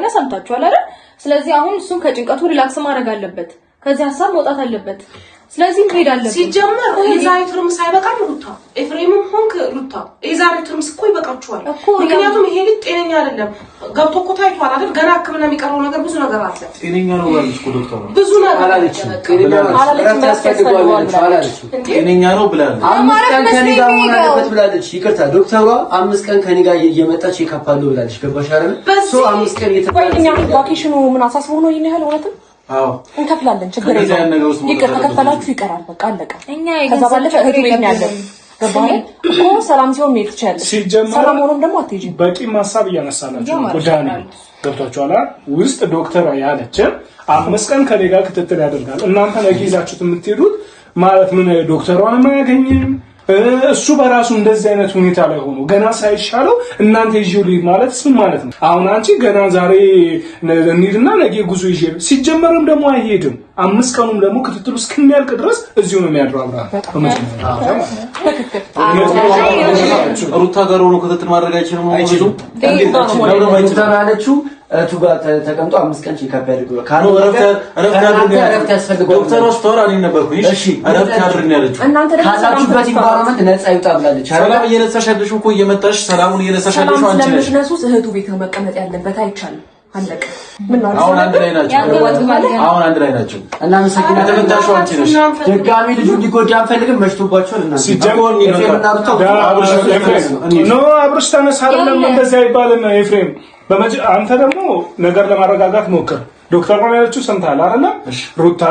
እንደሆነ ሰምታችኋል አይደል? ስለዚህ አሁን እሱን ከጭንቀቱ ሪላክስ ማድረግ አለበት። ከዚህ ሐሳብ መውጣት አለበት። ስለዚህ እንሄድ አለበት። ሲጀመር የዛሬ ትርምስ አይበቃም ሩታ ኤፍሬምም ሆንክ ሩታ የዛሬ ትርምስ እኮ ይበቃችኋል። ምክንያቱም ይሄ ልጅ ጤነኛ አይደለም። ገብቶ እኮ ታይቷል አይደል? ገና ሕክምና የሚቀረው ነገር ብዙ ነገር አለ። ጤነኛ ነው ማለት እኮ ዶክተር ብዙ ነገር አላለች። ጤነኛ ነው ብላለች። 5 ቀን ከኔ ጋር መሆን አለበት ብላለች። ይቅርታ ዶክተሯ 5 ቀን ከኔ ጋር እየመጣች ይከፋሉ ብላለች። ገባሽ አይደል? 5 ቀን እየተቆየኛ ቫኬሽኑ ምን አሳስቦ ነው ይሄን ያህል እውነትም አዎ እንከፍላለን። ችግር የለውም። ይቅር ተከፈላችሁ ይቀራል። በቃ አለቀ። ከዛ ባለፈ እህቱ ቤት ነው ያለው። ገባህ እኮ ሰላም ሲሆን ሜት ይችላል። ሰላም ሆኖም ደግሞ አትሄጂ። በቂ ማሳብ እያነሳናችሁ ጉዳይ ገብቷችኋል። ውስጥ ዶክተር ያለች 5 ቀን ከኔ ጋር ክትትል ያደርጋል። እናንተ ነገ ይዛችሁት የምትሄዱት ማለት ምን ዶክተሯን ማያገኝም እሱ በራሱ እንደዚህ አይነት ሁኔታ ላይ ሆኖ ገና ሳይሻለው እናንተ ይዤው ልሂድ ማለት ምን ማለት ነው? አሁን አንቺ ገና ዛሬ እንሂድና ነገ ጉዞ ይዤ ሲጀመርም ደግሞ አይሄድም። 5 ቀኑም ደግሞ ክትትሉ እስከሚያልቅ ድረስ እዚሁ ነው የሚያድረው። ሩታ ጋር ሆኖ ክትትል ማድረግ አይችልም። አለችው እቱ ጋር ተቀምጦ 5 ቀን ቼክ አፕ ያድርገው ካሉ ረፍት ያስፈልገው ዶክተሮች ተወራኒ ነበርኩኝ። እሺ ረፍት ያድርግ ነው ያለችው። እናንተ ደግሞ ካላችሁበት ኢንቫይሮመንት ነፃ ይውጣ ብላለች። ሰላም እየነሳሽ ያለሽው እኮ እየመጣሽ ሰላሙን እየነሳሽ ያለሽው አንቺ ነሽ። ለምንነሱስ እህቱ ቤት ነው መቀመጥ ያለበት። አይቻልም። አለቀ። ምን ነው አሁን አንድ ላይ ናቸው። አሁን አንድ ላይ ናቸው። እና መሰኪና ተመታሽው አንቺ ነሽ። ድጋሚ ልጁ እንዲጎዳ አንፈልግም። መሽቶባቸው እናንተ ሲጀምር ነው አብርሽ ተነሳ አይደለም እንደዚህ አይባልም ኤፍሬም። አንተ ደግሞ ነገር ለማረጋጋት ሞክር። ዶክተር ነው ያለችው ሰምተሃል አይደል? ሩታ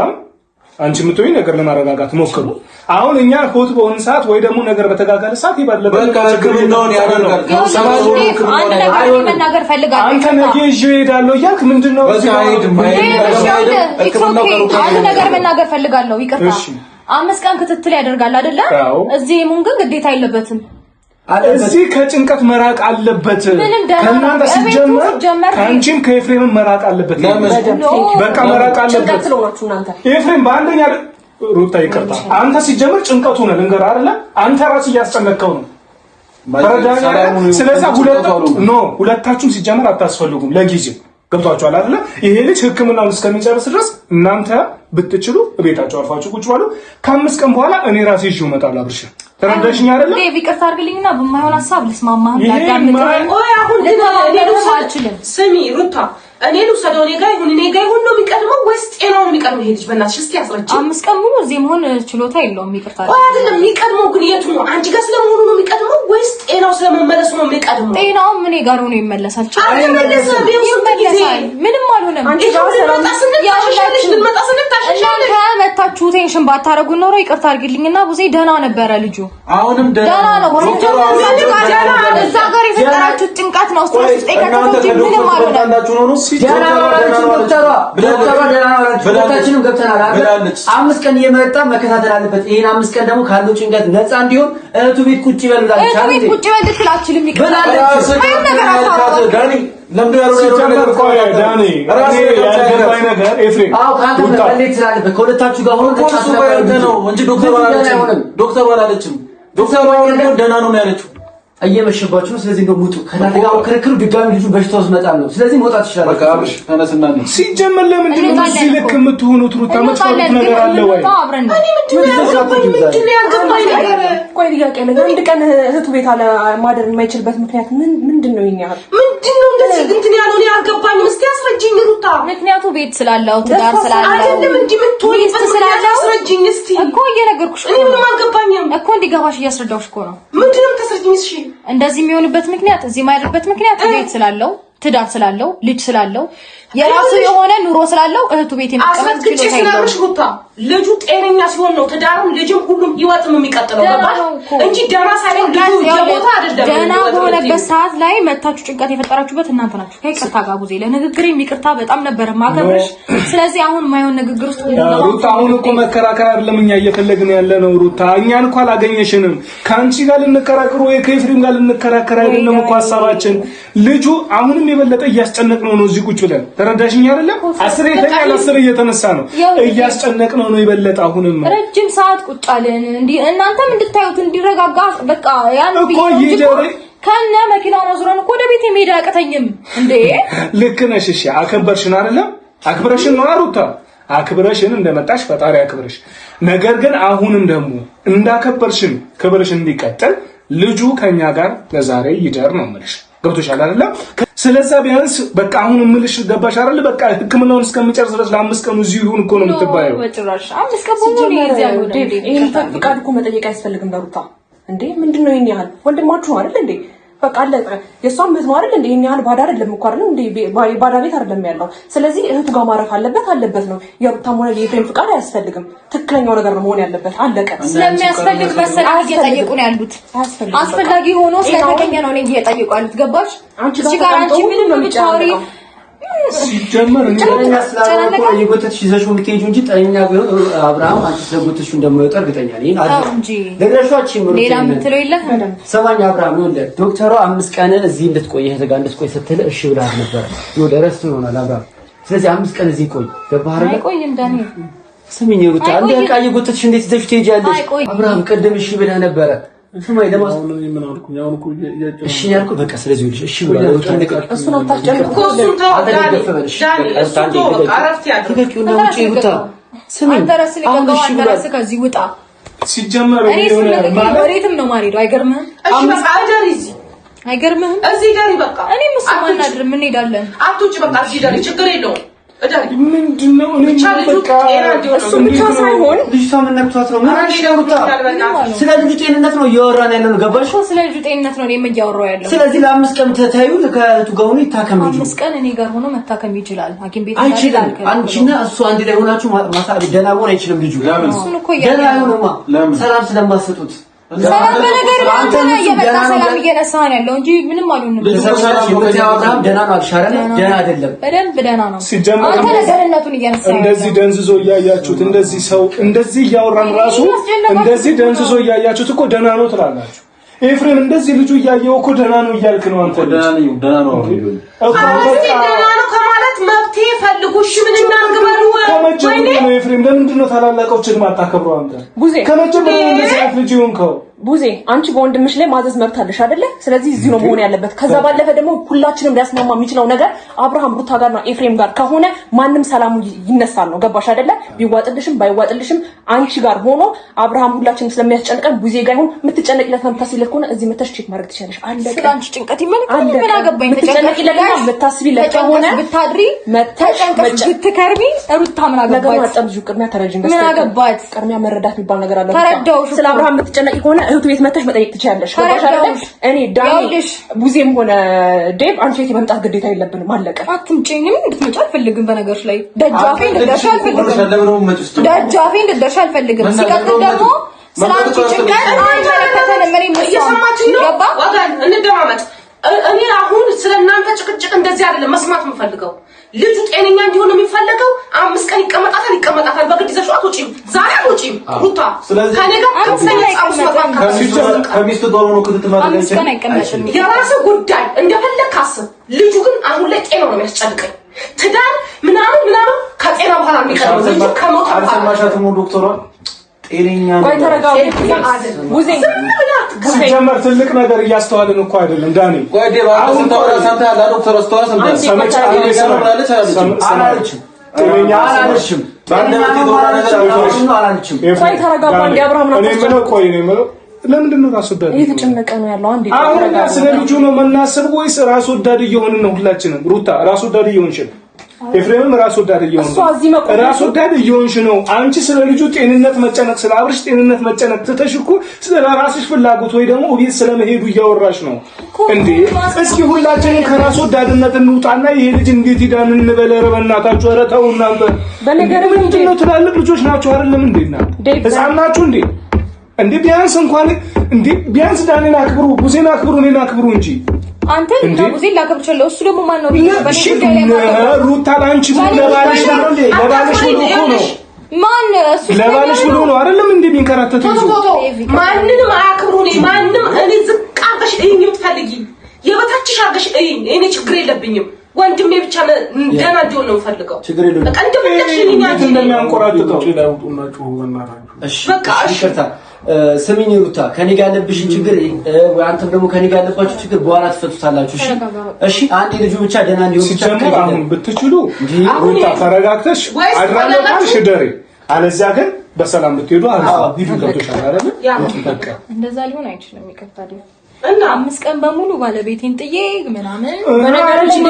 አንቺ ምትወይ ነገር ለማረጋጋት ሞክሩ። አሁን እኛ ሆት በሆነ ሰዓት ወይ ደግሞ ነገር በተጋጋለ ሰዓት ይባል ሕክምናውን ያደርጋል። መናገር ፈልጋለሁ። አንተ ነገ ይዤ እሄዳለሁ እያልክ ምንድነው? አንተ ነገር መናገር ፈልጋለሁ። ይቅርታ 5 ቀን ክትትል ያደርጋል አይደለ? እዚህ ሙን ግን ግዴታ የለበትም። እዚህ ከጭንቀት መራቅ አለበት። ከእናንተ ሲጀመር ከአንቺም ከኤፍሬም መራቅ አለበት። በቃ መራቅ አለበት። ኤፍሬም በአንደኛ ሩታ ይቅርታ አንተ ሲጀምር ጭንቀቱ ነው ልንገር አይደለ? አንተ ራስ እያስጨነቀው ነው። ስለዚህ ሁለታችሁም ሲጀምር አታስፈልጉም ለጊዜው። ገብቷችኋል አይደለ? ይሄ ልጅ ሕክምናውን እስከሚጨርስ ድረስ እናንተ ብትችሉ ቤታችሁ አርፋችሁ ቁጭ ባሉ። ከ5 ቀን በኋላ እኔ ራሴ ይዤው እመጣለሁ። አብርሽ ተረዳሽኝ አይደለ? ዴቪ ይቅርታ አድርግልኝና በማይሆን ሐሳብ ልስማማ እንዳዳምጥ። አሁን ስሚ ሩታ እኔ ልውሰደው እኔ ጋር ይሁን ነው የሚቀድመው ወይስ ጤናው ነው የሚቀድመው? ይሄ ልጅ በእናትሽ እስኪ አስረጂ። 5 ቀን ሙሉ እዚህ መሆን ችሎታ የለውም። ይቅርታ አይደለም የሚቀድመው ግን የቱ ነው? አንቺ ጋር ስለመሆኑ ነው የሚቀድመው ወይስ ጤናው ስለመመለሱ ነው የሚቀድመው? ጤናው ምን ጋር ነው ይመለሳል? ምንም አልሆነም። አንቺ ጋር ልትመጣ ስንታሽሻለሽ መታችሁ ቴንሽን ባታረጉ ኖሮ ይቅርታ አድርግልኝና ቡዜ ደህና ነበረ ልጁ። አሁንም ደህና ነው። እዛ ጋር የፈጠራችሁ ጭንቀት ነው ስትረስ ጠይቃችሁ ምንም አልሆነም። ሁለታችንም ገብተናል አይደል? 5 ቀን እየመጣ መከታተል አለበት። ይሄን 5 ቀን ደግሞ ካለው ጭንቀት ነፃ እንዲሆን እህቱ ቤት ቁጭ ይበል ብላለች። እህቱ ቤት ቁጭ ይበል ትላችልም ይቀርታል። ዳኒ ለምዶ ዳኒ ያልገባኝ ነገር ኤፍሬም ከሁለታችሁ ጋር ሆኖ ነው እንጂ ዶክተር ባላለችም ዶክተር ደህና ነው ያለችው። እየመሸባችሁ ነው። ስለዚህ እንደው ሙጡ ከናንተ ጋር ክርክሩ ድጋሚ ልጁ በሽታው መጣል ነው። ስለዚህ መውጣት ይችላል። በቃ አብርሽ ተነስና ነው ሲጀመር ለምንድን ነው እዚህ ልክ የምትሆኑት? ሩታ የምትፈሩት ነገር አለ ወይ? እኔ ምንድን ነው ያልገባኝ ነገር? ቆይ ጥያቄ ነገር አንድ ቀን እህቱ ቤት አለ ማደር የማይችልበት ምክንያት ምንድን ነው? ይኛል ምንድን ነው እንደዚህ እንትን ያለው እኔ አልገባኝም። እስኪ አስረጂኝ ሩታ። ምክንያቱ ቤት ስላለው ትዳር ስላለው አይደለም እንዴ? ምን ትወይስ ስላለው አስረጂኝ እስቲ። እኮ እየነገርኩሽ እኔ ምንም አልገባኝም እኮ እንዲገባሽ እያስረዳሁሽ እኮ ነው። ምንድን ነው ተስረጂኝ? እሺ እንደዚህ የሚሆንበት ምክንያት እዚህ ማይደርበት ምክንያት ቤት ስላለው ትዳር ስላለው ልጅ ስላለው የራሱ የሆነ ኑሮ ስላለው እህቱ ቤት የመቀመጥ ችሎታ የለው። ልጁ ጤነኛ ሲሆን ነው ትዳሩም ልጅም ሁሉም ህይወትም የሚቀጥለው ገባሽ እንጂ ደና ሳይሆን ልጁ የቦታ አይደለም። ደና በሆነበት ሰዓት ላይ መታችሁ ጭንቀት የፈጠራችሁበት እናንተ ናችሁ። ከይቅርታ ጋር ቡዜ ለንግግር የሚቅርታ በጣም ነበር ማከብርሽ። ስለዚህ አሁን ማይሆን ንግግር ውስጥ ሩታ አሁን እኮ መከራከር አይደለም እኛ እየፈለግን ያለ ነው። ሩታ እኛን እንኳን አላገኘሽንም። ካንቺ ጋር ልንከራከር ወይ ከኤፍሬም ጋር ልንከራከር አይደለም እኮ ሐሳባችን። ልጁ አሁንም የበለጠ እያስጨነቅነው ነው እዚህ ቁጭ ብለን ተረዳሽኝ አይደለም? 10 ይተኛል 10 እየተነሳ ነው እያስጨነቅነው ነው የበለጠ። አሁንም ረጅም ሰዓት ቁጭ አለን እንዴ እናንተም እንድታዩት እንዲረጋጋ በቃ ያን እኮ ከነ መኪናው አዙረን እኮ ወደ ቤት መሄድ አያቅተኝም እንዴ ልክ ነሽ እሺ አከበርሽን አይደለም አክብረሽን ነው ሩታ አክብረሽን እንደመጣሽ ፈጣሪ አክብረሽ ነገር ግን አሁንም ደግሞ እንዳከበርሽን ክብርሽን እንዲቀጥል ልጁ ከኛ ጋር ለዛሬ ይደር ነው የምልሽ ገብቶሻል አይደለም ስለዛ ቢያንስ በቃ አሁን ምልሽ ገባሽ አይደል በቃ ህክምናውን እስከምጨርስ ድረስ ለአምስት ቀን እዚሁ ይሁን እኮ ነው የምትባየው ወጭራሽ አምስት ቀን ነው ይያዛው ይሄን ፈቃድ እኮ መጠየቅ አይፈልግም በሩታ እንዴ ምንድነው ይሄን ያህል ወንድማችሁ አይደል እንዴ በቃ አለቀ የሷም ህዝብ አይደል እንዴ ይሄን ያህል ባዳ አይደለም እኮ አይደል እንዴ ባዳ ቤት አይደለም ያለው ስለዚህ እህቱ ጋር ማረፍ አለበት ነው የሩታም ሆነ የፍሬም ፍቃድ አያስፈልግም ትክክለኛው ነገር ነው መሆን ያለበት አለቀ ስለሚያስፈልግ መሰለኝ እየጠየቁ ነው ያሉት አስፈላጊ ሆኖ ስለተገኘ ነው እኔ እየጠየቁ ያሉት ገባሽ አንቺ ጋር አንቺ ምንም ነው የሚጫወሪ ሲጀመር እንደኛ ስላልኩ የጎተትሽ ይዘሽው የምትሄጂው እንጂ ጠኛ ቢሆን አብርሃም አንቺ ስለጎተትሽ እንደማይወጣ እርግጠኛ ነኝ እንጂ ለግራሻችን ምሩት ሌላ ምትለው የለም ሰማኛ አብርሃም ይወለ ዶክተሩ 5 ቀን እዚህ እንድትቆይ እህት ጋር እንድትቆይ ስትል እሺ ብላት ነበር ይወለ ረስት ይሆናል አብርሃም ስለዚህ 5 ቀን እዚህ ቆይ ገባህ አይደል አይቆይም ዳኒ ስሚኝ ሩታ አንዴ ቃ የጎተትሽ እንዴት ይዘሽ ትሄጃለሽ አብርሃም ቀደም እሺ ብለህ ነበር ስማይ ለማስ ምን አልኩኝ አሁን እኮ እሺ ያልኩ በቃ ስለዚህ ልጅ እሺ ብላ እሱ ነው ታጨነቁ እኮ እሱን ተው ዳኒ እሱ ተው በቃ አረፍት ያድርግ አንተ ራስህ ከዚህ ውጣ ሲጀመር ወሬትም ነው ማሪዶ አይገርምህም እሺ በቃ አደሪዚ አይገርምህም እዚህ ዳኒ በቃ እኔ መስማና አድር ምን ሄዳለን አትውጪ በቃ እዚህ ዳኒ ችግር የለውም እዳሪ ምንድነው እኔ በቃ እሱ ብቻ ሳይሆን ልጅቷ ምን ነክቷት ነው ስለ ልጁ ጤንነት ነው እያወራን ያለው ገባሽ ስለ ልጁ ጤንነት ነው እኔም እያወራው ያለው ስለዚህ ለ5 ቀን ተታዩ ከቱ ጋር ሆኖ ይታከም ልጁ 5 ቀን እኔ ጋር ሆኖ መታከም ይችላል ሐኪም ቤት አይችልም አንቺና እሱ አንድ ላይ ሆናችሁ ማሳብ ደና ሆነ አይችልም ልጁ እሱን እኮ ደና ሆኖማ ሰላም ስለማሰጡት ሰላም በነገር አንተ የመጣ ሰላም እየነሳን ያለው እንጂ ምንም አልሆንም አብርሃም ደና ነው አልሻረም ደና አይደለም በደንብ ደና ነው ሲጀመር አንተ ነገርነቱን እየነሳን እንደዚህ ደንዝዞ እያያችሁት እንደዚህ ሰው እንደዚህ እያወራን ራሱ እንደዚህ ደንዝዞ እያያችሁት እኮ ደና ነው ትላላችሁ ኤፍሬም እንደዚህ ልጁ እያየው እኮ ደና ነው እያልክ ነው አንተ ደና ነው እኮ ደና ነው ከማለት መብቴ ፈልጉሽ ምን እናንግበሩ ከመጀመሩ ነው ኤፍሬም ለምንድን ነው ታላላቆችን ማታከብረው አንተ ከመጀመሩ እንደዚህ ልጅ ይሆንከው ቡዜ አንቺ በወንድምሽ ላይ ማዘዝ መብት አለሽ አይደለ ስለዚህ እዚህ ነው መሆን ያለበት ከዛ ባለፈ ደግሞ ሁላችንም ሊያስማማ የሚችለው ነገር አብርሃም ሩታ ጋርና ኤፍሬም ጋር ከሆነ ማንንም ሰላሙ ይነሳል ነው ገባሽ አይደለ ቢዋጥልሽም ባይዋጥልሽም አንቺ ጋር ሆኖ አብርሃም ሁላችንም ስለሚያስጨንቀን ቡዜ ጋር ይሁን የምትጨነቂለት ምታስቢለት ከሆነ እዚህ መተሽ ቼክ ማድረግ ትችላለሽ አለቀ ስለአንቺ ጭንቀት ይመልከኝ ምን አገባኝ ተጨነቂለትና የምታስቢለት ከሆነ ብታድሪ መተሽ ብትከርሚ ሩታ ምን አገባኝ ነገር ማጣምጁ ቅድሚያ ተረጅም ምን አገባኝ ቅድሚያ መረዳት የሚባል ነገር አለ ተረዳውሽ ስለ አብርሃም የምትጨነቂ ከሆነ እህቱ ቤት መተሽ መጠየቅ ትችያለሽ ገባሽ አይደል እኔ ዳኒ ቡዜም ሆነ ዴቭ አንቺ ቤት መምጣት ግዴታ የለብንም አለቀ አትምጪኝም እንድትመጪ አልፈልግም በነገርሽ ላይ ደጃፌ እንድትደርሺ አልፈልግም ሲቀጥል ደግሞ ስላንቺ ጭንቀት አይመለከተንም እኔ እየሰማችኝ ነው ዋጋን እንደማመጥ እኔ አሁን ስለናንተ ጭቅጭቅ እንደዚህ አይደለም መስማት የምፈልገው ልጁ ጤነኛ እንዲሆን የሚፈልገው 5 ቀን ይቀመጣታል በግድ ይዘሽ አትወጪም ዛሬ አትወጪም ሩታ ከነጋ ከሚስቱ ጋር ሆኖ ክትትል ማድረግ የራሱ ጉዳይ እንደፈለክ አስብ ልጁ ግን አሁን ላይ ጤናው ነው የሚያስጨንቀኝ ትዳር ምናምን ከጤና በኋላ የሚቀርብ ልጁ ከሞት አልሰማሻትም ዶክተሯ ጤነኛ ነው ወይ ተረጋጉ ቡዜ ሲጀመር ትልቅ ነገር እያስተዋልን እኮ አይደለም ዳኒ ወዴ ባለው ሰንታው ሰንታ ያለ ዶክተር አስተዋስ አላለችም ባንደበት ይዶራ ነገር አላለችም ወይ ተረጋጉ እንደ አብርሃም ነው ለምንድን ነው ራስ ወዳድ እየተጨነቀ ነው ያለው አንዴ አሁን ስለ ልጁ ነው መናሰብ ወይስ ራስ ወዳድ እየሆንን ነው ሁላችንም ሩታ ራስ ወዳድ እየሆንሽ ኤፍሬምም ራስ ወዳድ እየሆንሽ ነው አንቺ ስለ ልጁ ጤንነት መጨነቅ ስለ አብርሽ ጤንነት መጨነቅ ትተሽ እኮ ስለ ራስሽ ፍላጎት ወይ ደግሞ ቤት ስለመሄዱ እያወራሽ ነው እንዴ እስኪ ሁላችንም ከራስ ወዳድነት እንውጣና ይሄ ልጅ እንዴት ይዳን እንበለ ረበናታችሁ ኧረ ተው እናንተ በነገር ምንድን ነው ትላልቅ ልጆች ናቸው አይደለም እንዴና ህፃን ናችሁ እንዴ ቢያንስ እንኳን እንዴ ቢያንስ ዳኒን አክብሩ ቡዜን አክብሩ እኔን አክብሩ እንጂ አንተ ቡዜን ላከብርችለው እሱ ደግሞ ማን ነው ሩታ ላንቺ ለባልሽ ነው ማን እሱ ለባልሽ ብሎ ነው አይደለም እንዴ ቢንከራተቱ ማንንም አያክብሩ ማንንም እኔ ዝቅ አድርገሽ እይኝ የምትፈልጊ የበታችሽ አድርገሽ እይኝ እኔ ችግር የለብኝም ወንድሜ ብቻ ደህና እንዲሆን ነው የምፈልገው በቃ እንደምትሽኝ ያንቺ እንደሚያንቆራጥጠው እሺ በቃ እሺ ስሚኝ ሩታ ከኔ ጋር ያለብሽን ችግር ወይ አንተም ደግሞ ከኔ ጋር ያለባችሁ ችግር በኋላ ትፈቱታላችሁ። እሺ እሺ አንዴ ልጁ ብቻ ደህና እንዲሆን ብቻ አሁን ብትችሉ ሩታ ተረጋግተሽ አድራለሽ ደሬ አለዚያ ግን በሰላም ብትሄዱ ሂዱ ገብቶሻል አይደል? በቃ እንደዛ ሊሆን አይችልም። ይከታል እና 5 ቀን በሙሉ ባለቤቴን ጥዬ ምናምን በነገራችን